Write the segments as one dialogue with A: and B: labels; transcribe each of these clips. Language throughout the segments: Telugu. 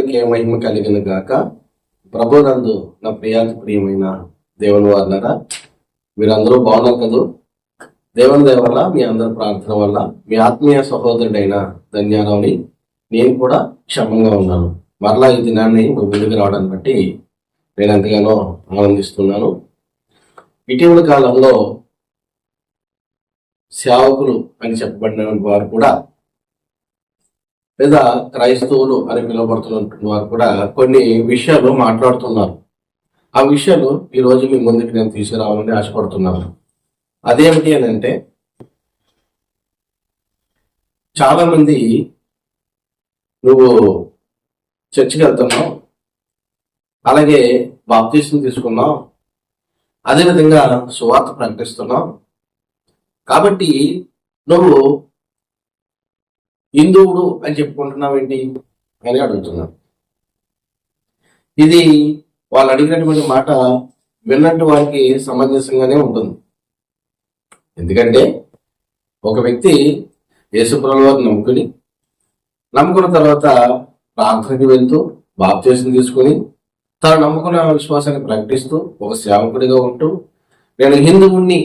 A: నామానికే మహిమ కలిగిన గాక. ప్రభునందు నా ప్రియాతి దేవుని వారులారా, మీరందరూ బాగున్నారు కదూ? దేవుని దయ వల్ల, మీ అందరి ప్రార్థన వల్ల మీ ఆత్మీయ సహోదరుడైన ధన్యారావుని నేను కూడా క్షమంగా ఉన్నాను. మరలా ఈ దినాన్ని ముందుకు రావడాన్ని బట్టి నేను ఎంతగానో ఆనందిస్తున్నాను. ఇటీవల కాలంలో సేవకులు అని చెప్పబడిన వారు కూడా, లేదా క్రైస్తవులు అని పిలువబడుతున్న వారు కూడా కొన్ని విషయాలు మాట్లాడుతున్నారు. ఆ విషయాలు ఈరోజు మీ ముందుకు నేను తీసుకురావాలని ఆశపడుతున్నాను. అదేమిటి అని అంటే, చాలా మంది నువ్వు చర్చికి వెళ్తున్నావు, అలాగే బాప్తీసం తీసుకున్నావు, అదేవిధంగా సువార్త ప్రకటిస్తున్నావు, కాబట్టి నువ్వు హిందువుడు అని చెప్పుకుంటున్నావేంటి అని అడుగుతున్నారు. ఇది వాళ్ళు అడిగినటువంటి మాట విన్నట్టు వారికి సమంజసంగానే ఉంటుంది. ఎందుకంటే ఒక వ్యక్తి యేసుప్రభువు వారిని నమ్ముకున్న తర్వాత ప్రార్థనకి వెళ్తూ బాప్తీసం తీసుకుని తాను నమ్ముకున్న విశ్వాసాన్ని ప్రకటిస్తూ ఒక సేవకుడిగా ఉంటూ నేను హిందువుణ్ణి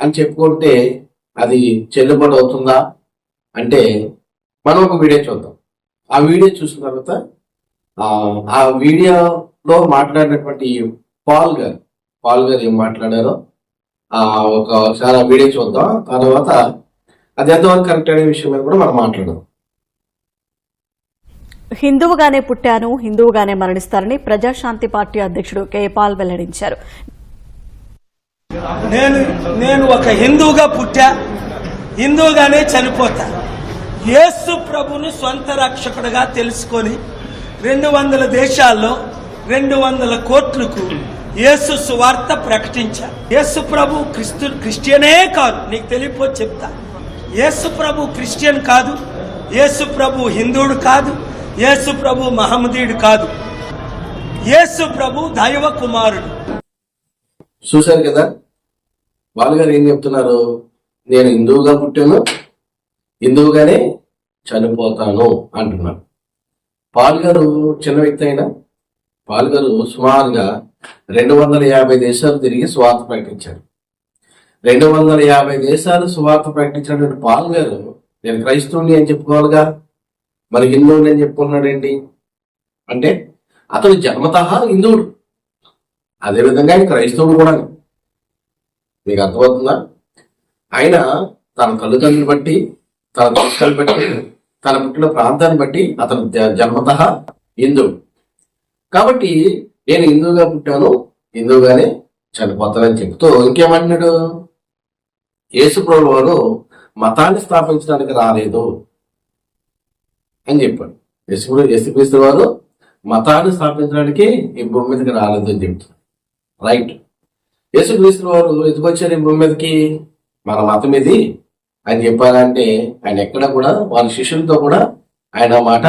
A: అని చెప్పుకుంటే అది చెల్లుబాటు అవుతుందా అంటే, మనం ఒక వీడియో చూద్దాం. ఆ వీడియో చూసిన తర్వాత ఆ వీడియోలో మాట్లాడినటువంటి పాల్ గారు ఏం మాట్లాడారో ఒకసారి ఆ వీడియో చూద్దాం. తర్వాత అది ఎంతవరకు కరెక్ట్ అనే విషయం మీద కూడా మనం మాట్లాడదాం.
B: హిందువుగానే పుట్టాను, హిందువుగానే మరణిస్తారని ప్రజాశాంతి పార్టీ అధ్యక్షుడు కె పాల్ వెల్లడించారు.
C: నేను ఒక హిందువుగా పుట్టా, హిందువుగానే చనిపోతా. యేసు ప్రభుని సొంత రక్షకుడిగా తెలుసుకొని 200 దేశాల్లో 200 కోట్లకు యేసు సువార్త ప్రకటించారు. యేసు ప్రభు క్రిస్టియనే కాదు, నీకు తెలియపో చెప్తా. యేసు ప్రభు క్రిస్టియన్ కాదు, యేసు ప్రభు హిందువుడు కాదు, యేసు ప్రభు మహమ్మదీయుడు కాదు, యేసు ప్రభు దైవ కుమారుడు.
A: చూశారు కదా, వాళ్ళగారు ఏం చెప్తున్నారు? నేను హిందువుగా పుట్టాను, హిందువుగానే చనిపోతాను అంటున్నాడు. పాల్ గారు చిన్న వ్యక్తి అయినా పాల్ గారు సుమారుగా 250 దేశాలు తిరిగి సువార్త ప్రకటించారు. 250 దేశాలు సువార్త ప్రకటించినటువంటి పాల్ గారు నేను క్రైస్తవుని అని చెప్పుకోవాలిగా, మరి హిందువుని అని చెప్పుకున్నాడు ఏంటి అంటే, అతను జన్మతః హిందువుడు, అదేవిధంగా ఆయన క్రైస్తవుడు కూడా. మీకు అర్థమవుతుందా? ఆయన తన తల్లిదండ్రులు బట్టి, తన దోషాలు బట్టి, తన పుట్టిన ప్రాంతాన్ని బట్టి అతను జన్మతః హిందువుడు. కాబట్టి నేను హిందువుగా పుట్టాను, హిందువుగానే చనిపోతానని చెప్తూ ఇంకేమంటున్నాడు? యేసుప్రభువు వారు మతాన్ని స్థాపించడానికి రాలేదు అని చెప్పాడు. యేసుక్రీస్తు వారు మతాన్ని స్థాపించడానికి ఈ భూమి మీదకి రాలేదు అని చెప్తారు. రైట్. యేసుక్రీస్తు వారు ఎందుకు వచ్చారు ఈ భూమి మీదకి? మన మతం ఇది అని చెప్పారంటే ఆయన ఎక్కడ కూడా వాళ్ళ శిష్యులతో కూడా ఆయన మాట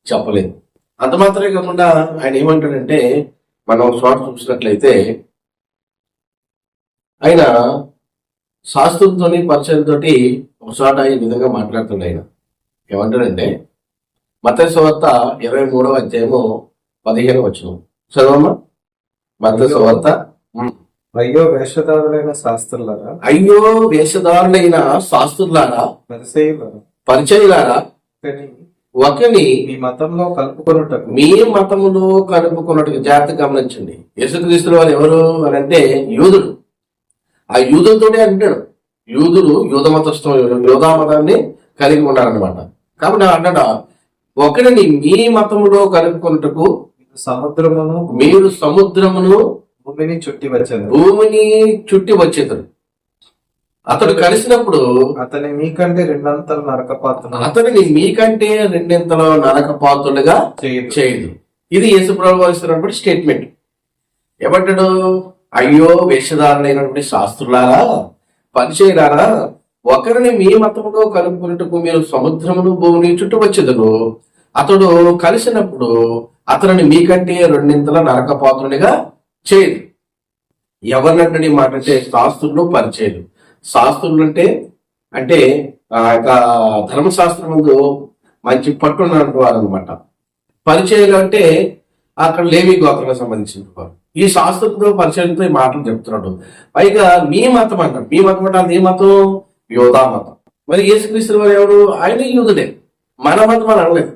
A: చెప్పలేదు. అంత మాత్రమే కాకుండా ఆయన ఏమంటాడంటే, మనం చోట చూసినట్లయితే ఆయన శాస్త్రులతోని పరిచయాలతోటి ఒక చోట ఈ విధంగా మాట్లాడుతున్నాడు. ఆయన ఏమంటాడంటే, మత్తయి సువార్త 23వ అధ్యాయము 15వ వచనం చదవమ్మా. మత్తయి సువార్త.
D: అయ్యో వేషధారులైన శాస్త్రులారా,
A: అయ్యో వేషధారులైన శాస్త్రులారా, పరిచయులారా, ఒకని
D: మీ మతంలో కలుపుకొనుటకు
A: జాగ్రత్త గమనించండి. యేసుక్రీస్తుల వారు ఎవరు అని అంటే యూదులు. ఆ యూదులతోనే అంటాడు. యూదులు యూదా మతాన్ని కలిగి ఉన్నారనమాట. కాబట్టి అంటాడు, ఒకరిని మీ మతములో కలుపుకొనుటకు మీరు సముద్రమును భూమిని చుట్టి వచ్చేది. అతడు కలిసినప్పుడు
D: అతని మీకంటే 2 అంతల నరకపాత్రుడు,
A: అతనిని మీకంటే 2 అంతల నరకపాత్రులుగా చేయదు. ఇది యేసుప్రభువు ఇస్తున్నటువంటి స్టేట్మెంట్. ఏమంటాడు? అయ్యో వేషధారులైనటువంటి శాస్త్రులారా, పరిచయులారా, ఒకరిని మీ మతంలో కలుపుకున్నట్టుకు మీరు సముద్రమును భూమిని చుట్టూ వచ్చేదరు. అతడు కలిసినప్పుడు అతనిని మీకంటే 2 అంతల నరకపాత్రునిగా చేయదు. ఎవరినంటే మాట అంటే శాస్త్రులు, పరిచయులు. శాస్త్రులు అంటే ధర్మశాస్త్రం ముందు మంచి పట్టున్నటువంటి వారు అనమాట. పరిచయాలు అంటే అక్కడ లేవి గోత్రానికి సంబంధించిన వారు. ఈ శాస్త్రంతో పరిచయంతో ఈ మాటలు చెప్తున్నాడు. పైగా మీ మతం అంటారు. మీ మతం అంటే అది ఏ మతం? యోధా మతం. మరి యేసుక్రీస్తు వారు ఎవరు? ఆయన యూదుడే, మన మతం అని అనలేదు.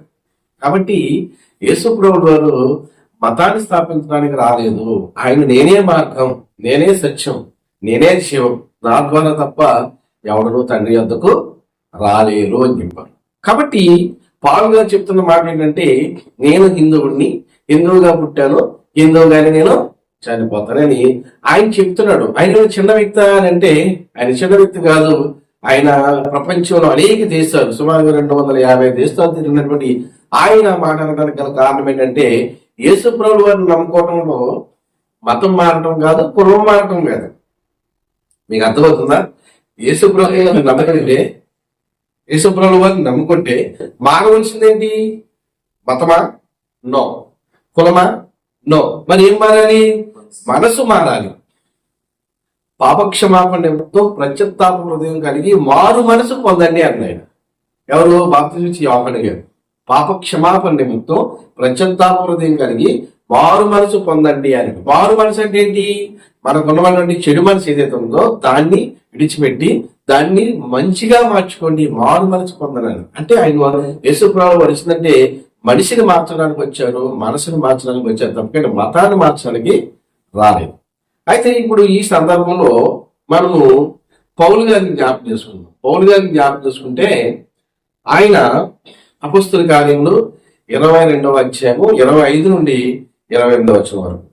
A: కాబట్టి యేసు ప్రభువు వారు మతాన్ని స్థాపించడానికి రాలేదు. ఆయన నేనే మార్గం, నేనే సత్యం, నేనే శివం, నా ద్వారా తప్ప ఎవడను తండ్రి వద్దకు రాలేరు అని చెప్పారు. కాబట్టి పౌలు గారు చెప్తున్న మాట ఏంటంటే, నేను హిందువుడిని, హిందువుగా పుట్టాను, హిందువుగానే నేను చనిపోతానని ఆయన చెప్తున్నాడు. ఆయన చిన్న వ్యక్తి అని అంటే ఆయన చిన్న వ్యక్తి కాదు. ఆయన ప్రపంచంలో అనేక దేశాలు, సుమారు 250 దేశాలు తిరిగినటువంటి ఆయన మాట అనడానికి గల కారణం ఏంటంటే, యేసు ప్రభువు వారిని నమ్ముకోవడంలో మతం మారటం కాదు, కులం మారటం కాదు. మీకు అర్థమవుతుందా? యేసు ప్రభువు వారిని నమ్మకంటే, యేసు ప్రభువు వారిని నమ్ముకుంటే మారవలసిందేంటి? మతమా? నో. కులమా? నో. మరి ఏం మారాలి? మనసు మారాలి. పాపక్షమాపణ నిమిత్తం ప్రత్యుత్తాప హృదయం కలిగి మారు మనసు పొందండి అన్నాడు. ఎవరు? బాప్తిస్మిచ్చి యోహాను గారు. పాపక్షమాపణ నిమిత్తం ప్రత్యుత్తాప హృదయం కలిగి మారు మనసు పొందండి అని. మారు మనసు అంటే ఏంటి? మనకున్నటువంటి చెడు మనసు ఏదైతే ఉందో దాన్ని విడిచిపెట్టి దాన్ని మంచిగా మార్చుకోండి, మారు మనసు పొందనని. అంటే ఆయన యేసుప్రభువు వచ్చిందంటే మనిషిని మార్చడానికి వచ్చారు, మనసుని మార్చడానికి వచ్చారు తప్ప మతాన్ని మార్చడానికి రాలేదు. అయితే ఇప్పుడు ఈ సందర్భంలో మనము పౌలు గారిని జ్ఞాపకం చేసుకుందాం. పౌలు గారిని జ్ఞాపకం చేసుకుంటే ఆయన అపొస్తలుల కార్యములు 22వ అధ్యాయము 25 నుండి 28వ వచనం వరకు.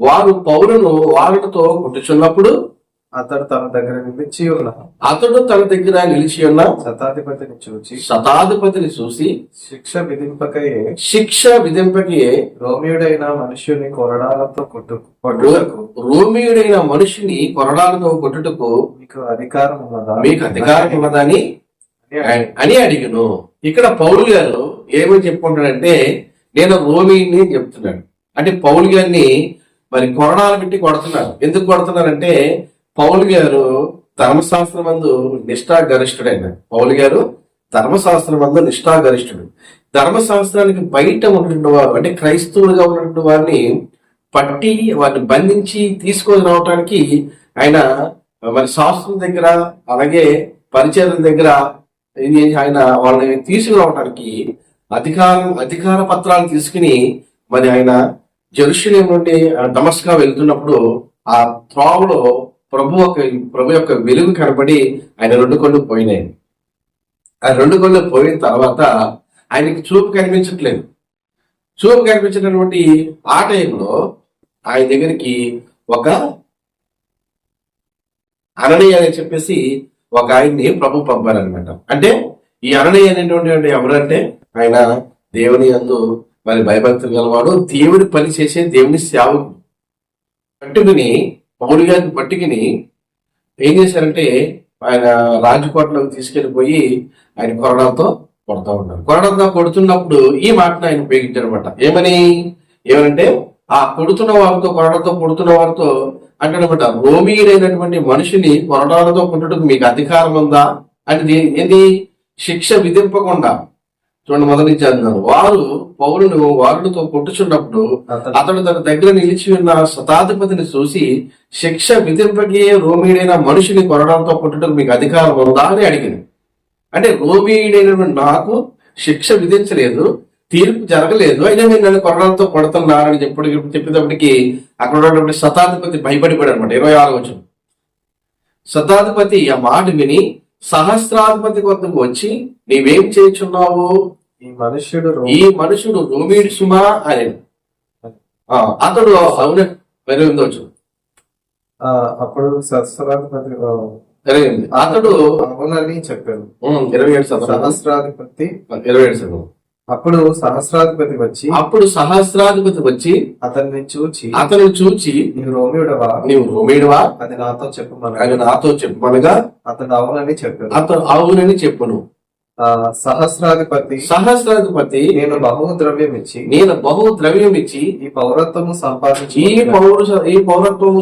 A: వారు పౌలును వారులతో కొట్టుచున్నప్పుడు
D: అతడు తన దగ్గర నిలిచి ఉన్న
A: శతాధిపతిని చూసి
D: శిక్ష విధింపకయే
A: రోమియుడైన మనుషుని కొరడాలతో కొట్టుటకు మీకు అధికారం ఉన్నదా అని అడిగను. ఇక్కడ పౌలు గారు ఏమని చెప్పుకుంటాడంటే, నేను రోమిని చెప్తున్నాడు. అంటే పౌలు గారిని మరి కొరడాలు పెట్టి కొడుతున్నారు. ఎందుకు కొడుతున్నారంటే, పౌలు గారు ధర్మశాస్త్రమందు నిష్ఠాగరిష్ఠుడైన పౌలు గారు ధర్మశాస్త్రమందు నిష్ఠాగరిష్ఠుడు. ధర్మశాస్త్రానికి బయట ఉన్నటువంటి వారు, అంటే క్రైస్తవులుగా ఉన్నటువంటి వారిని పట్టి వారిని బంధించి తీసుకొని రావటానికి ఆయన మరి శాస్త్రం దగ్గర అలాగే పరిచయం దగ్గర ఆయన వాళ్ళని తీసుకురావటానికి అధికార పత్రాలు తీసుకుని మరి ఆయన జెరూసలేం నుండి దమస్కా వెళ్తున్నప్పుడు ఆ త్రోవలో ప్రభు యొక్క వెలుగు కనబడి ఆయన 2 కళ్ళు పోయినాయి. ఆ 2 కళ్ళు పోయిన తర్వాత ఆయనకి చూపు కనిపించట్లేదు. చూపు కనిపించినటువంటి ఆ టైంలో ఆయన దగ్గరికి ఒక అననీయ అని చెప్పేసి ఒక ఆయన్ని ప్రభు పంపారనమాట. అంటే ఈ అననీయ అనేటువంటి ఎవరంటే ఆయన దేవుని యందు మరి భయభక్తులు గలవాడు, దేవుడి పని చేసే దేవుని సేవకుడు. పట్టుకుని పౌలు గారిని పట్టుకుని ఏం చేశారంటే ఆయన రాజకోటలోకి తీసుకెళ్లిపోయి ఆయన కొరడాలతో కొడతా ఉంటారు. కొరడాలతో కొడుతున్నప్పుడు ఈ మాటను ఆయన ఉపయోగించారు అనమాట. ఏమనంటే ఆ కొరడాలతో కొడుతున్న వారితో అంటాడనమాట, రోమీయుడైనటువంటి మనిషిని కొరడాలతో కొట్టుటకు మీకు అధికారం ఉందా అంటే ఏంటి? శిక్ష విధింపకుండా. చూడండి, మొదటి నుంచి అంటున్నారు. వారు పౌలును వారులతో కొట్టుచున్నప్పుడు అతడు తన దగ్గర నిలిచి ఉన్న శతాధిపతిని చూసి శిక్ష విధింపకే రోమీయుడైన మనిషిని కొరడాలతో కొట్టుటకు మీకు అధికారం ఉందా అని అడిగింది. అంటే రోమీయుడైనటువంటి నాకు శిక్ష విధించలేదు, తీర్పు జరగలేదు, అయినా మీరు నన్ను కొరడాలతో కొడుతున్నారని చెప్పేటప్పటికి అక్కడ ఉన్నటువంటి శతాధిపతి భయపడిపోయాడు అనమాట. 26వ వచనం. శతాధిపతి ఆ మాట విని సహస్రాధిపతి వద్దకు వచ్చి, నీవేం చేయుచున్నావు? ఈ మనుషుడు రోమీయుడు సుమా అని. అతడు అవును 28వ వచనం.
D: అప్పుడు సహస్రాధిపతి
A: అతడు
D: అవునని చెప్పాను.
A: 27
D: సహస్రాధిపతి
A: 27
D: అప్పుడు సహస్రాధిపతి వచ్చి అతన్ని చూచి నీవు రోమీయుడవా అది నాతో చెప్పమనగా
A: అతడు అవునని చెప్పును.
D: సహస్రాధిపతి నేను బహు ద్రవ్యం ఇచ్చి ఈ పౌరత్వము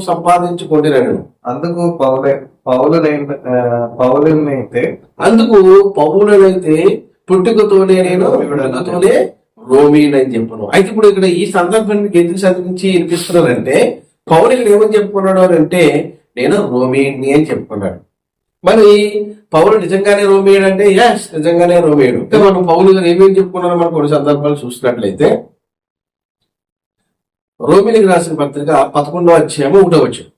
A: సంపాదించుకుంటున్నాను.
D: అందుకు పౌలునైతే
A: పుట్టుకతోనే రోమీన్ అని చెప్పను. అయితే ఇప్పుడు ఇక్కడ ఈ సందర్భాన్ని ఎందుకు చదివించి వినిపిస్తున్నారంటే పౌలు ఇక్కడ ఏమని చెప్పుకున్నాడు అని అంటే నేను రోమీని అని చెప్పుకున్నాడు. మరి పౌలు నిజంగానే రోమియుడు అంటే ఎస్ నిజంగానే రోమియుడు. ఇంకా మనం పౌలు గారు ఏమేమి చెప్పుకున్నారో మనం కొన్ని సందర్భాలు చూసినట్లయితే రోమిలికి రాసిన పత్రిక 11వ అధ్యాయం 1వ వచనం.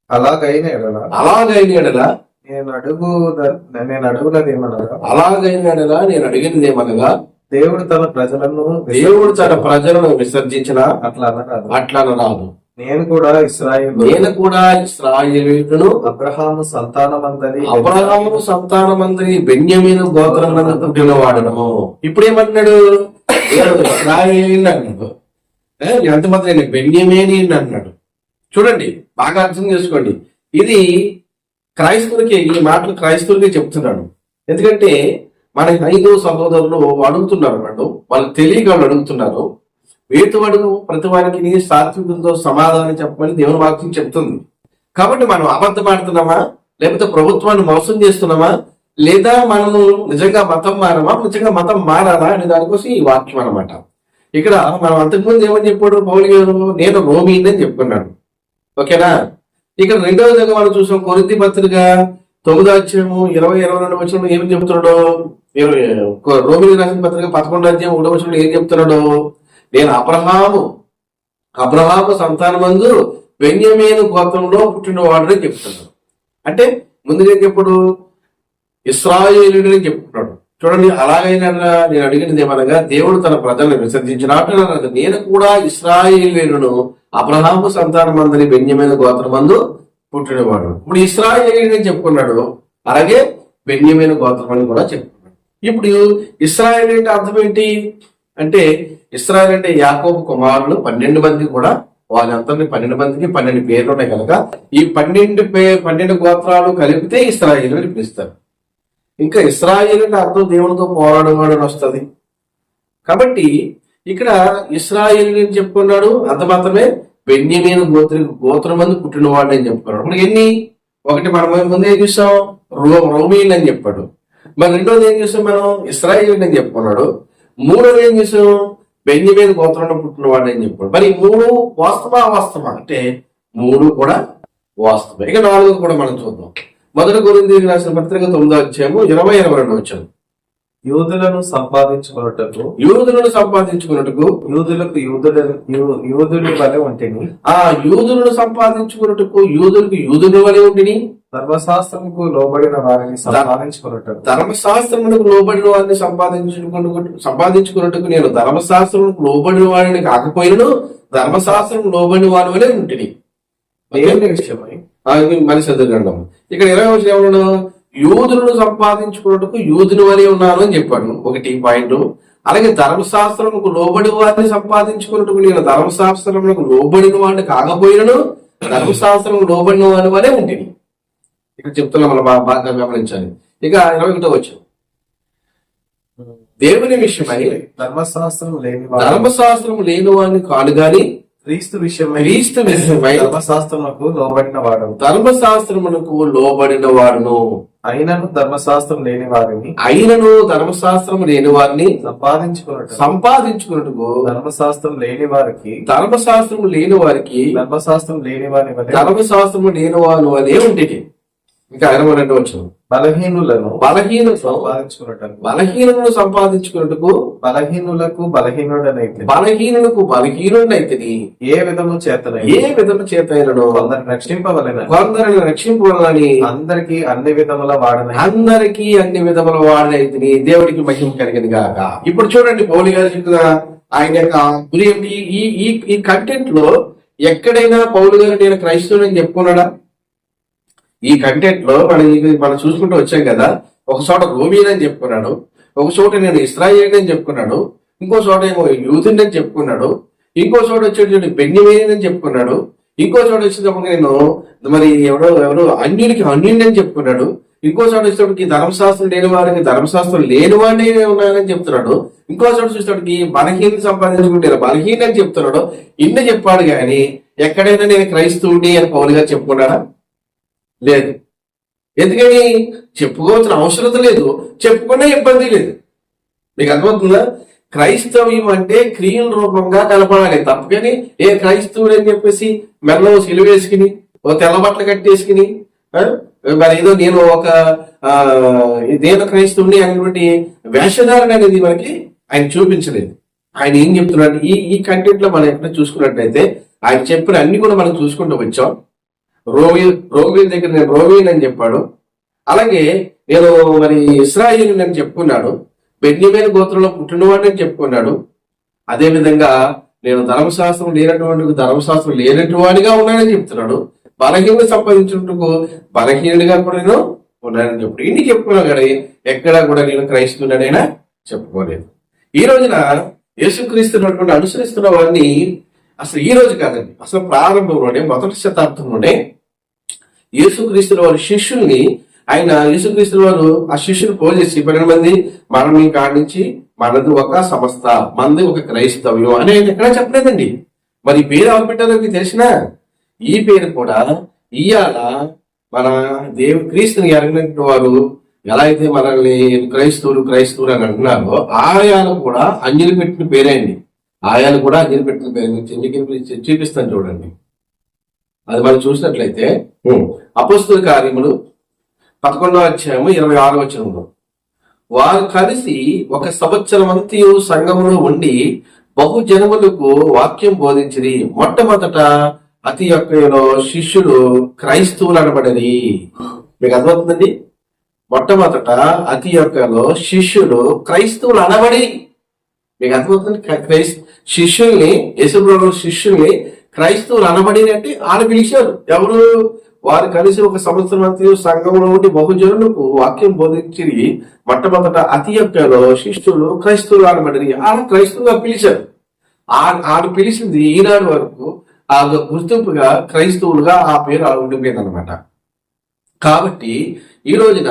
A: అలాగైన ఎడల నేను అడిగినది ఏమనగా దేవుడు తన ప్రజలను విసర్జించిన అట్లా రాదు. నేను కూడా ఇశ్రాయేలును అబ్రహాము సంతానమందరి బెన్యామీను గోత్రములను పుట్టిన వాడను. ఇప్పుడు ఏమంటున్నాడు? ఇశ్రాయేలు అన్నాడు. ఎంతమంది బెన్యామీని అన్నాడు. చూడండి, బాగా అర్థం చేసుకోండి. ఇది క్రైస్తవులకి, ఈ మాటలు క్రైస్తవులకి చెప్తున్నాడు. ఎందుకంటే మన హైందవ సహోదరులు అడుగుతున్నారు అన్నాడు, వాళ్ళు తెలియక వాళ్ళు అడుగుతున్నారు. వేతువాడు ప్రతి వారికి సాత్వికంతో సమాధానం చెప్పమని దేవుని వాక్యం చెప్తుంది. కాబట్టి మనం అబద్ధం ఆడుతున్నామా, లేకపోతే ప్రభుత్వాన్ని మోసం చేస్తున్నామా, లేదా మనము నిజంగా మతం మారాలా అనే దానికోసం ఈ వాక్యం అనమాట. ఇక్కడ మనం అంతకుముందు ఏమని చెప్పాడు పౌలు గారు? నేను రోమీని అని చెప్పుకున్నాడు. ఓకేనా? ఇక్కడ రెండవ విధంగా మనం చూసాం. కొరింథీ పత్రిక 9వ అధ్యాయము 20-22 వచనంలో ఏమని చెప్తున్నాడు? రోమిలి రాసిన పత్రిక 11వ అధ్యాయం 1వ వచనంలో ఏం చెప్తున్నాడు? నేను అబ్రహాము సంతానమందు బెన్యామీను గోత్రంలో పుట్టినవాడు అని చెప్తున్నాడు. అంటే ముందుగా చెప్పుడు ఇశ్రాయేలుని అని చెప్పుకున్నాడు. చూడండి, అలాగైనా నేను అడిగినది ఏమనగా దేవుడు తన ప్రజలను విసర్జించినట్టు నేను కూడా ఇశ్రాయేలును అబ్రహాము సంతానమందని బెన్యామీను గోత్రమందు పుట్టినవాడు. ఇప్పుడు ఇశ్రాయేలుని అని చెప్పుకున్నాడు, అలాగే బెన్యామీను గోత్రం అని కూడా చెప్పుకున్నాడు. ఇప్పుడు ఇశ్రాయేలు అంటే అర్థం ఏంటి అంటే, ఇశ్రాయేలు అంటే యాకోబు కుమారులు 12 మంది కూడా, వాళ్ళందరినీ 12 మందికి 12 పేర్లు ఉన్నాయి కనుక ఈ 12 గోత్రాలు కలిపితే ఇశ్రాయేలు అని పిలుస్తారు. ఇంకా ఇశ్రాయేలు అంటే అర్థం దేవునితో పోరాడవాడు అని వస్తుంది. కాబట్టి ఇక్కడ ఇశ్రాయేలు అని చెప్పుకున్నాడు, అంత మాత్రమే బెన్యామీను గోత్రం మంది పుట్టినవాడు అని చెప్పుకున్నాడు. ఇప్పుడు ఎన్ని? ఒకటి మనం ముందు ఏం చూసాం? రోమీయులు అని చెప్పాడు. మరి రెండోది ఏం చూసాం మనం? ఇశ్రాయేలు అని చెప్పుకున్నాడు. మూడోది ఏం చూసాం? బెన్యామీను గోత్రంలో పుట్టినవాడు అని చెప్పాడు. మరి 3 వాస్తవా అంటే 3 కూడా వాస్తవం. ఇక 4 కూడా మనం చూద్దాం. మొదటి కొరింథీయులకు రాసిన పత్రిక 9వ అధ్యాయము 20-22 వచనం. యూదులను సంపాదించుకున్నట్టుకు యూదులు వలె ఉంటిని. యూదులను సంపాదించుకున్నట్టుకు యూదుల వలె ఉంటిని. ధర్మశాస్త్రముకు లోబడిన వారిని సంపాదించుకున్నట్టుకు నేను ధర్మశాస్త్రముకు లోబడిన వారిని కాకపోయినను ధర్మశాస్త్రం లోబడిన వారి వలె ఉంటిని. విషయమై మనిషి చదువుకుంటాం. ఇక్కడ 20వ వచనం ఏమన్నాడు? యూదులను సంపాదించుకున్నట్టుకు యూదుని వలె ఉన్నాను అని చెప్పాడు. ఒకటి పాయింట్. అలాగే ధర్మశాస్త్రముకు లోబడి వారిని సంపాదించుకున్నట్టుకు నేను ధర్మశాస్త్రములకు లోబడిన వాడిని కాకపోయినను ధర్మశాస్త్రం లోబడిన వాడి వలె ఉంటుంది. ఇక్కడ చెప్తున్నా మనం బాగా గమనించాలి. ఇక 21వ వచనం. దేవుని విషయమై ధర్మశాస్త్రం లేని వాడిని కాదు గాని క్రీస్తు విషయమై ధర్మశాస్త్రమునకు లోబడిన వాడును. అయినను ధర్మశాస్త్రం లేని వారిని సంపాదించుకున్నట్టుకు ధర్మశాస్త్రం లేని వారికి ధర్మశాస్త్రం లేని వారి వలె ఉంటుంది. ఇంకా 22వ వచనం. బలహీనులను సంపాదించుకున్నట్టుకు బలహీనులకు బలహీనుడనైతే ఏ విధము చేతనైనను కొందరిని రక్షింపవలనని అందరికి అన్ని విధముల వాడనైతే దేవుడికి మహిమ కలిగింది గాక. ఇప్పుడు చూడండి, పౌలు గారు చెప్తున్న ఆయన యొక్క ఈ కంటెంట్ లో ఎక్కడైనా పౌలు గారు నేను క్రైస్తవుని చెప్పుకున్నాడా? ఈ కంటెంట్ లో మనం చూసుకుంటూ వచ్చాం కదా. ఒక చోట రోమీన్ అని చెప్పుకున్నాడు, ఒక చోట నేను ఇశ్రాయేలు అని చెప్పుకున్నాడు, ఇంకో చోట ఏమో యూదుని అని చెప్పుకున్నాడు, ఇంకో చోట వచ్చేటువంటి బెన్యామీను అని చెప్పుకున్నాడు, ఇంకో చోట వచ్చేటప్పుడు నేను మరి ఎవరో అన్యుని అని చెప్పుకున్నాడు, ఇంకో చోట చూసేటప్పటికి ధర్మశాస్త్రం లేని వారికి ధర్మశాస్త్రం లేని వాడిని ఉన్నానని చెప్తున్నాడు. ఇంకో చోట చూసేటప్పటికి బలహీన సంపాదించుకుంటే బలహీన అని చెప్తున్నాడు. ఇన్ని చెప్పాడు కానీ ఎక్కడైనా నేను క్రైస్తవుని అని పౌలు గారు చెప్పుకున్నాడా? లేదు. ఎందుకని? చెప్పుకోవాల్సిన అవసరం లేదు, చెప్పుకునే ఇబ్బంది లేదు. మీకు అర్థమవుతుందా? క్రైస్తవ్యం అంటే క్రియల రూపంగా కలపడాలి తప్పని క్రైస్తవుడు అని చెప్పేసి మెల్ల సిలువ వేసుకుని ఓ తెల్ల బట్టలు కట్టేసుకుని మరి ఏదో నేను నేను క్రైస్తవుని అనేటువంటి వేషధారణ అనేది మనకి ఆయన చూపించలేదు. ఆయన ఏం చెప్తున్నాడు ఈ కంటెంట్ లో మనం ఎక్కడ చూసుకున్నట్లయితే ఆయన చెప్పిన అన్ని కూడా మనం చూసుకుంటూ వచ్చాం. రోమిల్ దగ్గర నేను రోమిన్ అని చెప్పాడు. అలాగే నేను మరి ఇశ్రాయేలు అని చెప్పుకున్నాడు. బెన్యామీను గోత్రంలో పుట్టినవాడిని అని చెప్పుకున్నాడు. అదే విధంగా నేను ధర్మశాస్త్రం లేనటువంటి వాడిగా ఉన్నానని చెప్తున్నాడు. బలహీనుడు సంపాదించుటకు బలహీనుడిగా కూడా నేను ఉన్నానని చెప్పాడు. ఇన్ని చెప్పుకున్నా కానీ ఎక్కడా కూడా నేను క్రైస్తవుడనైనా చెప్పుకోలేదు. ఈ రోజున యేసుక్రీస్తున్నటువంటి అనుసరిస్తున్న వారిని అసలు ఈ రోజు కాదండి, అసలు ప్రారంభంలోనే మొదటి శతాబ్దంలోనే యేసుక్రీస్తుల వారి శిష్యుల్ని ఆయన యేసుక్రీస్తుల వారు ఆ శిష్యులు పోజేసి 12 మంది మనం ఈ కాడి నుంచి మనది ఒక సంస్థ, మనది ఒక క్రైస్తవ్యం అని ఆయన ఎక్కడా చెప్పలేదండి. మరి ఈ పేరు ఎవరు పెట్టారో మీకు తెలిసినా? ఈ పేరు కూడా ఇవాళ మన క్రీస్తుని ఎరగినటువంటి వారు ఎలా అయితే మనల్ని క్రైస్తవులు అని అంటున్నారో ఆయాలు కూడా అంజలి పెట్టిన పేరే అండి. ఆయాలు కూడా అంజలి పెట్టిన పేరు చూపిస్తాను చూడండి. అది మనం చూసినట్లయితే అపొస్తలుల కార్యములు 11వ అధ్యాయము 26వ వచనంలో వారు కలిసి 1 సంవత్సరం అంతయు సంఘములో ఉండి బహుజనములకు వాక్యం బోధించిరి. మొట్టమొదట అంతియొక్కలో శిష్యులు క్రైస్తవులు అనబడని. మీకు అర్థమవుతుందండి? మొట్టమొదట అంతియొక్కలో శిష్యులు క్రైస్తవులు అనబడి. మీకు అర్థమవుతుంది? శిష్యుల్ని యేసుప్రభు శిష్యుల్ని క్రైస్తవులు అనబడి అంటే వాళ్ళు పిలిచారు. ఎవరు? వారు కలిసి 1 సంవత్సరం అంతయు సంఘంలో ఉండి బహుజనులకు వాక్యం బోధించి మొట్టమొదట అంతియొక్కలో శిష్యులు క్రైస్తవులు అనబడి వాళ్ళు క్రైస్తవులుగా పిలిచారు. వాళ్ళు పిలిచింది ఈనాడు వరకు ఆ గుర్తింపుగా క్రైస్తవులుగా ఆ పేరు అలా ఉండిపోయింది అనమాట. కాబట్టి ఈ రోజున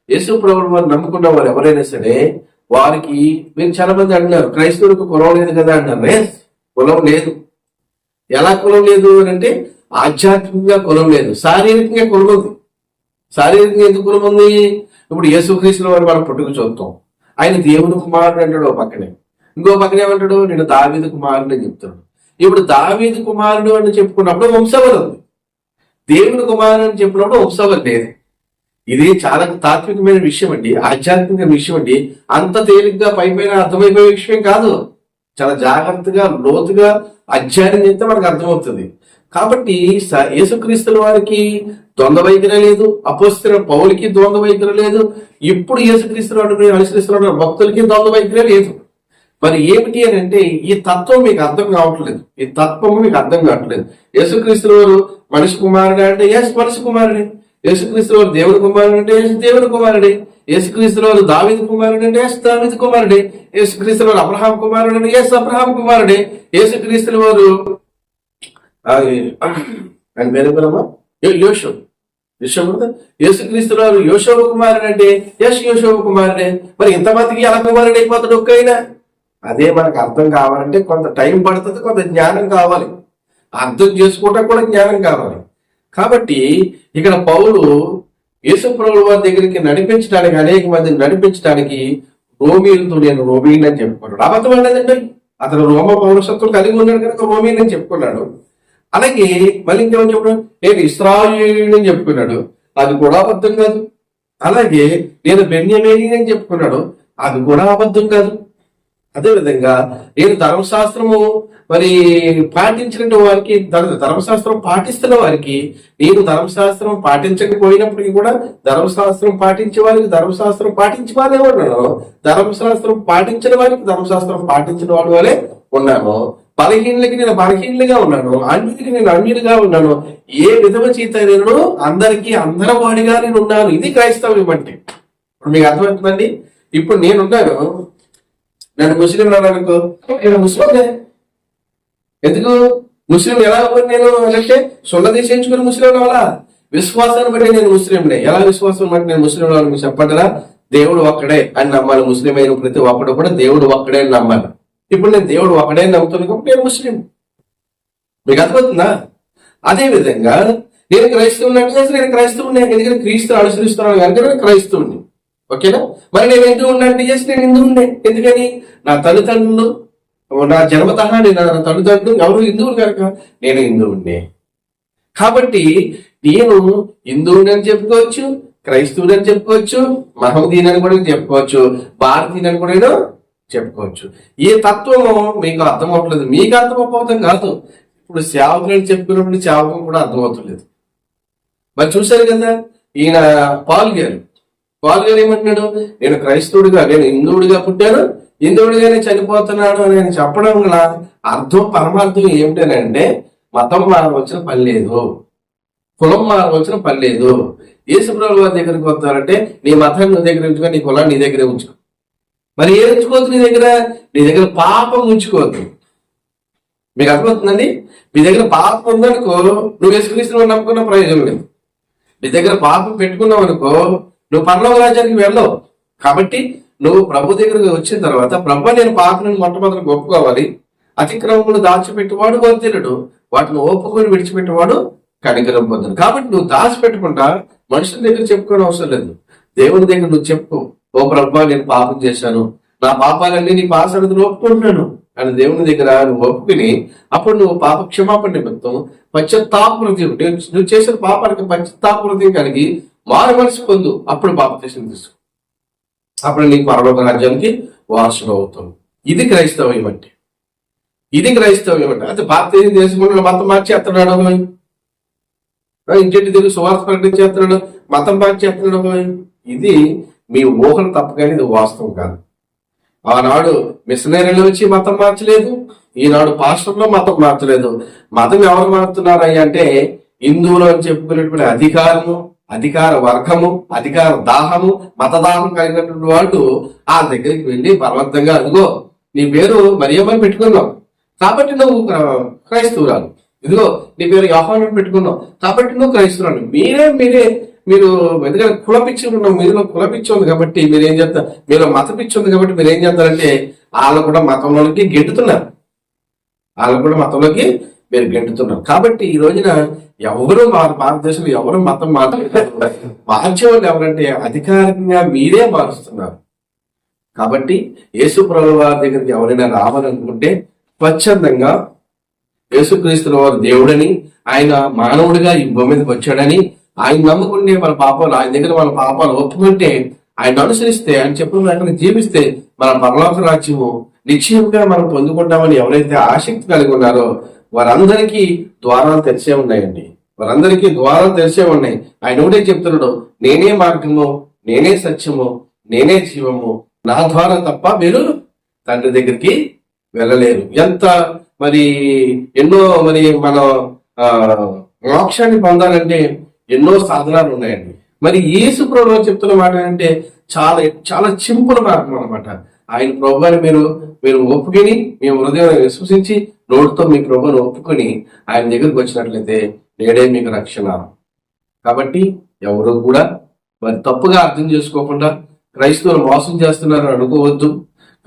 A: యేసు ప్రభువు వారు నమ్ముకున్న వారు ఎవరైనా సరే వారికి మీరు చాలా మంది అంటున్నారు క్రైస్తవులకు కులం లేదు కదా అంటారు. కులం లేదు. ఎలా కులం లేదు అని అంటే ఆధ్యాత్మికంగా కులం లేదు, శారీరకంగా కులం ఉంది. శారీరకంగా ఎందుకు కులం ఉంది? ఇప్పుడు యేసుక్రీస్తుల వారు మనం పుట్టుకు చూస్తాం. ఆయన దేవుని కుమారుడు అంటాడు ఓ పక్కనే, ఇంకో పక్కనే ఏమంటాడు నేను దావీదు కుమారుడు అని చెప్తాడు. ఇప్పుడు దావీదు కుమారుడు అని చెప్పుకున్నప్పుడు వంశవళి ఉంది, దేవుని కుమారుడు అని చెప్పినప్పుడు వంశవళి లేదు. ఇది చాలా తాత్వికమైన విషయం అండి, ఆధ్యాత్మిక విషయం అండి. అంత తేలిగ్గా పైపైన అర్థమైపోయే విషయం కాదు. చాలా జాగ్రత్తగా లోతుగా అధ్యయనం చేస్తే మనకు అర్థమవుతుంది. కాబట్టి యేసుక్రీస్తుల వారికి ద్వంద్వ వైఖరి లేదు, అపోస్తలుల పౌలుకి ద్వంద్వ వైఖరి లేదు, ఇప్పుడు యేసుక్రీస్తుల వారిని అనుసరిస్తున్న భక్తులకి ద్వంద్వ వైఖరి లేదు. మరి ఏమిటి అని అంటే ఈ తత్వం మీకు అర్థం కావట్లేదు. ఈ తత్వం మీకు అర్థం కావట్లేదు. యేసుక్రీస్తుల వారు మనిషి కుమారుడే అంటే మనిషి కుమారుడే. యేసుక్రీస్తుల వారు దేవుని కుమారుడు అంటే దేవుని కుమారుడే. యేసుక్రీస్తుల వారు దావీదు కుమారుడు అంటే దావీదు కుమారుడే. యేసుక్రీస్తుల వారు అబ్రహాం కుమారుడు అంటే అబ్రహాం కుమారుడే. యేసుక్రీస్తుల వారు ఆయన పేరు పేరమ్మా యేసుక్రీస్తుల వారు యోషోబు కుమారుడు అంటే యోషోబు కుమారుడే. మరి ఇంతమందికి ఎలా కుమారుడు అయిపోతాడు ఒక్కైనా? అదే మనకు అర్థం కావాలంటే కొంత టైం పడుతుంది, కొంత జ్ఞానం కావాలి, అర్థం చేసుకోవటం కూడా జ్ఞానం కావాలి. కాబట్టి ఇక్కడ పౌలు యేసు ప్రభువు వారి దగ్గరికి నడిపించడానికి అనేక మందిని నడిపించడానికి రోమీలతో నేను రోమీన్ అని చెప్పుకున్నాడు. అబద్ధం అనేదండి, అతను రోమ పౌరసత్వం కలిగి ఉన్నాడు కనుక రోమీన్ అని చెప్పుకున్నాడు. అలాగే మళ్ళీ ఇంకేమని చెప్పాడు నేను ఇశ్రాయేలీయుని అని చెప్పుకున్నాడు, అది కూడా అబద్ధం కాదు. అలాగే నేను బెన్యామీని అని చెప్పుకున్నాడు, అది కూడా అబద్ధం కాదు. అదేవిధంగా నేను ధర్మశాస్త్రము మరి పాటించిన వారికి ధర్మశాస్త్రం పాటిస్తున్న వారికి నేను ధర్మశాస్త్రం పాటించకపోయినప్పటికీ కూడా ధర్మశాస్త్రం పాటించే వారికి ధర్మశాస్త్రం పాటించే వాళ్ళే ఉన్నాను, ధర్మశాస్త్రం పాటించిన వారికి ధర్మశాస్త్రం పాటించిన వాడి వల్లే ఉన్నాను, బలహీనులకి నేను బలహీనులుగా ఉన్నాను, అన్యుడికి నేను అన్యుడిగా ఉన్నాను, ఏ విధమ చేత నేను అందరికీ అందరి వాడిగా నేను ఉన్నాను. ఇది క్రైస్తవ్యం అంటే. ఇప్పుడు మీకు అర్థమవుతుందండి. ఇప్పుడు నేనున్నాను, నన్ను ముస్లింలు అన్నానుకో నేను ముస్లింలే. ఎందుకు ముస్లిం ఎలా నేను అంటే సున్న తీసేయించుకుని ముస్లిం అవ్వాలా? విశ్వాసాన్ని బట్టి నేను ముస్లింనే. ఎలా విశ్వాసం బట్టి నేను ముస్లిం మీకు చెప్పండిరా? దేవుడు ఒక్కడే అని నమ్మాలి. ముస్లిం అయిన ప్రతి ఒక్కడు కూడా దేవుడు ఒక్కడే అని నమ్మాలి. ఇప్పుడు నేను దేవుడు ఒక్కడే అని నమ్ముతున్నాను కాబట్టి నేను ముస్లిం. మీకు అర్థమవుతుందా? అదే విధంగా నేను క్రైస్తవుని అంటే నేను క్రైస్తవుని, ఎందుకంటే క్రీస్తుని అనుసరిస్తున్నాను కనుక నేను క్రైస్తవుని. ఓకేనా? మరి నేను హిందువుని అంటే నేను హిందువునే. ఎందుకని? నా తల్లిదండ్రులు, నా జన్మతహా నా తల్లిదండ్రులు ఎవరు హిందువులు కనుక నేను హిందువునే. కాబట్టి నేను హిందువుని అని చెప్పుకోవచ్చు, క్రైస్తవుని అని చెప్పుకోవచ్చు, మహమ్మదీన్ అని కూడా చెప్పుకోవచ్చు, భారతీయుని అని కూడా చెప్పుకోవచ్చు. ఈ తత్వము మీకు అర్థం అవ్వట్లేదు. మీకు అర్థం అవ్వడం కాదు, ఇప్పుడు సేవకులను చెప్పుకున్నప్పుడు సేవకం కూడా అర్థమవుతలేదు. మరి చూశారు కదా, ఈయన పాల్ గారు ఏమంటున్నాడు? నేను క్రైస్తవుడిగా, నేను హిందువుడిగా పుట్టాను, హిందువుడిగానే చనిపోతున్నాడు అని ఆయన చెప్పడం వల్ల అర్థం, పరమార్థం ఏమిటనంటే మతం మారవలసిన పని లేదు, కులం మారవలసిన పని లేదు. యేసుప్రభువు వారి దగ్గరికి వస్తారంటే నీ మతాన్ని నీ దగ్గర ఉంచుకో, నీ కులాన్ని నీ దగ్గరే ఉంచుకో. మరి ఏం ఉంచుకోవద్దు? నీ దగ్గర పాపం ఉంచుకోవద్దు. మీకు అర్థమవుతుందండి? మీ దగ్గర పాపం ఉందనుకో, నువ్వు యేసుక్రీస్తుని నమ్ముకున్న ప్రయోజనం లేదు. నీ దగ్గర పాపం పెట్టుకున్నావు అనుకో, నువ్వు పరలోక రాజ్యానికి వెళ్ళవు. కాబట్టి నువ్వు ప్రభు దగ్గరకు వచ్చిన తర్వాత, ప్రభు నేను పాపను మొట్టమొదటి ఒప్పుకోవాలి, అతిక్రమములు దాచిపెట్టేవాడు వర్ధిల్లుడు, వాటిని ఒప్పుకొని విడిచిపెట్టేవాడు కనికరం పొందును. కాబట్టి నువ్వు దాచిపెట్టకుండా మనుషుల దగ్గర చెప్పుకోవడం అవసరం లేదు. దేవుని దగ్గర నువ్వు చెప్పు, ఓ ప్రభు నేను పాపం చేశాను, నా పాపాలన్నీ నీ పాసనతను ఒప్పుకుంటున్నాను అని దేవుని దగ్గర నువ్వు ఒప్పుకుని, అప్పుడు నువ్వు పాప క్షమాపణ నిమిత్తం పశ్చాత్తాపహృదయం, నువ్వు చేసిన పాపానికి పశ్చాత్తాపహృదయం కలిగి మారు మనసు పొందు. అప్పుడు బాప్తిసం తీసుకో, అప్పుడు నీకు పరలోక రాజ్యానికి వారసుడు అవుతావు. ఇది క్రైస్తవ్యం అంటే. అంటే బాప్తిసం చేసుకుని మతం మార్చేస్తున్నాడు, ఇంటి దగ్గర సువార్త ప్రకటించేస్తున్నాడు, మతం మార్చేస్తున్నాడు. ఇది మీ ఊహలు తప్ప కానీ ఇది వాస్తవం కాదు. ఆనాడు మిషనరీలు వచ్చి మతం మార్చలేదు, ఈనాడు పాస్టర్లో మతం మార్చలేదు. మతం ఎవరు మారుతున్నారయ్యా అంటే హిందువులు అని చెప్పుకునేటువంటి అధికారము, అధికార వర్గము, అధికార దాహము, మతదాహం కలిగినటువంటి వాళ్ళు ఆ దగ్గరికి వెళ్ళి బలవంతంగా, అదిగో నీ పేరు మరియమ్మని పెట్టుకున్నావు కాబట్టి నువ్వు క్రైస్తవురాలు, ఇదిగో నీ పేరు యోహాను పెట్టుకున్నావు కాబట్టి నువ్వు క్రైస్తవురాలు. మీరు ఎందుకంటే కులపిచ్చి ఉన్నాం, మీలో కులపిచ్చి ఉంది కాబట్టి మీరేం చేస్తారు, మీలో మత పిచ్చి ఉంది కాబట్టి మీరు ఏం చేస్తారంటే వాళ్ళు కూడా మతంలోకి గెంటుతున్నారు, మీరు గెంటుతున్నారు. కాబట్టి ఈ రోజున ఎవరు భారతదేశంలో ఎవరు మతం మార్చేవాళ్ళు ఎవరంటే అధికారికంగా మీరే మారుస్తున్నారు. కాబట్టి యేసు ప్రభువు వారి దగ్గరికి ఎవరైనా రావాలనుకుంటే స్వచ్ఛందంగా యేసుక్రీస్తు వారు దేవుడని, ఆయన మానవుడిగా ఈ భూమి మీదకి వచ్చాడని, ఆయన నమ్ముకుంటే మన పాపాలు, ఆయన దగ్గర మన పాపాలు ఒప్పుకుంటే, ఆయన అనుసరిస్తే, ఆయన చెప్పిన ప్రకారం జీవిస్తే మన పరలోక రాజ్యము నిశ్చయంగా మనం పొందుకుంటామని ఎవరైతే ఆసక్తి కలిగి ఉన్నారో వారందరికీ ద్వారాలు తెరిచే ఉన్నాయండి. వారందరికీ ద్వారాలు తెరిచే ఉన్నాయి. ఆయన ఒకటే చెప్తున్నాడు, నేనే మార్గము, నేనే సత్యము, నేనే జీవము, నా ద్వారా తప్ప మీరు తండ్రి దగ్గరికి వెళ్ళలేరు. ఎంత ఎన్నో మనం మోక్షాన్ని పొందాలంటే ఎన్నో సాధనాలు ఉన్నాయండి. మరి యేసు ప్రభువు చెప్తున్న మాట అంటే చాలా చాలా సింపుల్ మార్గం అనమాట. ఆయన ప్రభువుని మీరు ఒప్పుకొని, మీ హృదయం విశ్వసించి నోటితో మీ ప్రభువుని ఒప్పుకొని ఆయన దగ్గరికి వచ్చినట్లయితే నేడే మీకు రక్షణ. కాబట్టి ఎవరు కూడా తప్పుగా అర్థం చేసుకోకుండా క్రైస్తవులు మోసం చేస్తున్నారని అనుకోవద్దు.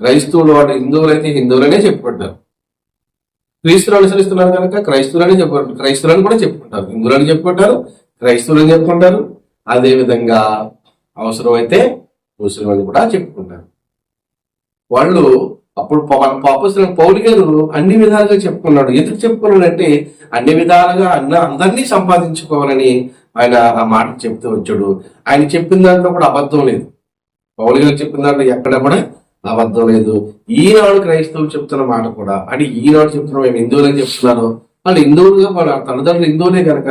A: క్రైస్తవులు వాడు హిందువులైతే హిందువులనే చెప్పుకుంటారు, క్రీస్తులు అనుసరిస్తున్నారు కనుక క్రైస్తవులని చెప్పుకుంటారు, క్రైస్తవులని కూడా చెప్పుకుంటారు, హిందువులని చెప్పుకుంటారు, క్రైస్తవులని చెప్పుకుంటారు. అదే విధంగా అవసరమైతే ముస్లింలని కూడా చెప్పుకుంటారు. వాళ్ళు అప్పుడు అపొస్తలుడైన పౌలు గారు అన్ని విధాలుగా చెప్పుకున్నాడు. ఎందుకు చెప్పుకున్నాడు అంటే అన్ని విధాలుగా అందరినీ సంపాదించుకోవాలని ఆయన ఆ మాట చెప్తూ వచ్చాడు. ఆయన చెప్పిన దాంట్లో కూడా అబద్ధం లేదు. పౌలు గారు చెప్పిన దాంట్లో ఎక్కడ కూడా అబద్ధం లేదు. ఈనాడు క్రైస్తవులు చెప్తున్న మాట కూడా అంటే ఈనాడు చెప్తున్న మేము హిందువులని చెప్తున్నారు, వాళ్ళు హిందువులుగా వాళ్ళ తల్లిదండ్రులు హిందువులే కనుక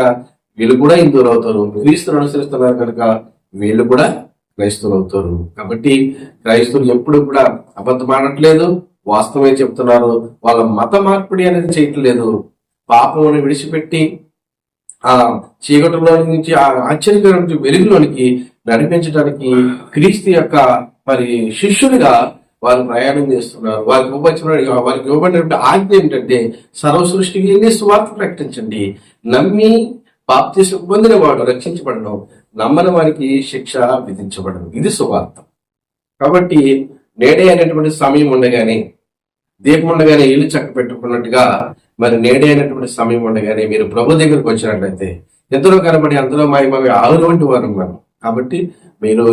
A: వీళ్ళు కూడా హిందువులు అవుతారు. క్రీస్తులు అనుసరిస్తున్నారు కనుక వీళ్ళు కూడా క్రైస్తవులు అవుతారు. కాబట్టి క్రైస్తవులు ఎప్పుడు కూడా అబద్ధం ఆడట్లేదు, వాస్తవమే చెప్తున్నారు. వాళ్ళ మత మార్పిడి అనేది చేయట్లేదు. పాపం విడిచిపెట్టి ఆ చీకటిలో నుంచి ఆ ఆశ్చర్యకరమైన వెలుగులోనికి నడిపించడానికి క్రీస్తు యొక్క శిష్యుడిగా వారు ప్రయాణం చేస్తున్నారు. వారికి ఇవ్వబడిన ఆజ్ఞ ఏంటంటే సర్వ సృష్టికి సువార్త ప్రకటించండి, నమ్మి బాప్తిసం పొందిన వాడు రక్షించబడడం, నమ్మని వారికి శిక్ష విధించబడడం. ఇది సువార్త. కాబట్టి నేడే అనేటువంటి సమయం ఉండగానే, దీపం ఉండగానే ఇల్లు చక్క పెట్టుకున్నట్టుగా మరి నేడే అనేటువంటి సమయం ఉండగానే మీరు ప్రభు దగ్గరకు వచ్చినట్లయితే ఎందరో కనబడి అందులో మాయమవి ఆగునటువంటి వారు మనం. కాబట్టి మీరు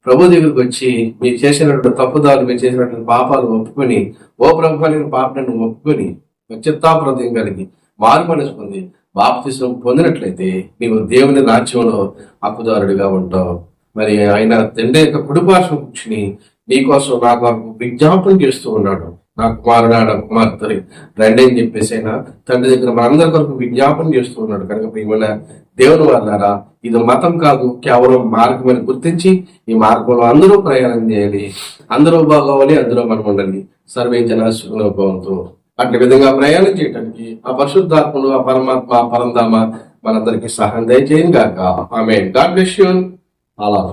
A: ప్రభు దగ్గరకు వచ్చి మీరు చేసినటువంటి తప్పుదారులు, మీరు చేసినటువంటి పాపాలు ఒప్పుకొని, ఓ ప్రభు నేను పాపను ఒప్పుకొని చిత్తాప్రదయం కలిగి మారు మనసు పొంది బాప్తిసం పొందినట్లయితే నీవు దేవుని రాజ్యంలో హక్కుదారుడిగా ఉంటావు. మరి ఆయన తండ్రి యొక్క కుటుంబాలను కూర్చుని నీకోసం నాకు విజ్ఞాపన చేస్తూ ఉన్నాడు. నా కుమారుడు, నా కుమార్తె రండి అని చెప్పేసి ఆయన తండ్రి దగ్గర మనందరి కొరకు విజ్ఞాపన చేస్తూ ఉన్నాడు. కనుక ప్రియమైన దేవుని వాళ్ళారా, ఇది మతం కాదు, కేవలం మార్గం అని గుర్తించి ఈ మార్గంలో అందరూ ప్రయాణం చేయాలి, అందరూ బాగోవాలి, అందులో మనం ఉండాలి. సర్వే జన సుఖనోభవంతో అట్ల విధంగా ప్రయాణం చేయడానికి ఆ పరిశుద్ధాత్మను, ఆ పరమాత్మ, పరంధామ మనందరికీ సహాయం దయచేయను గాక. ఆమేన్. God bless you all.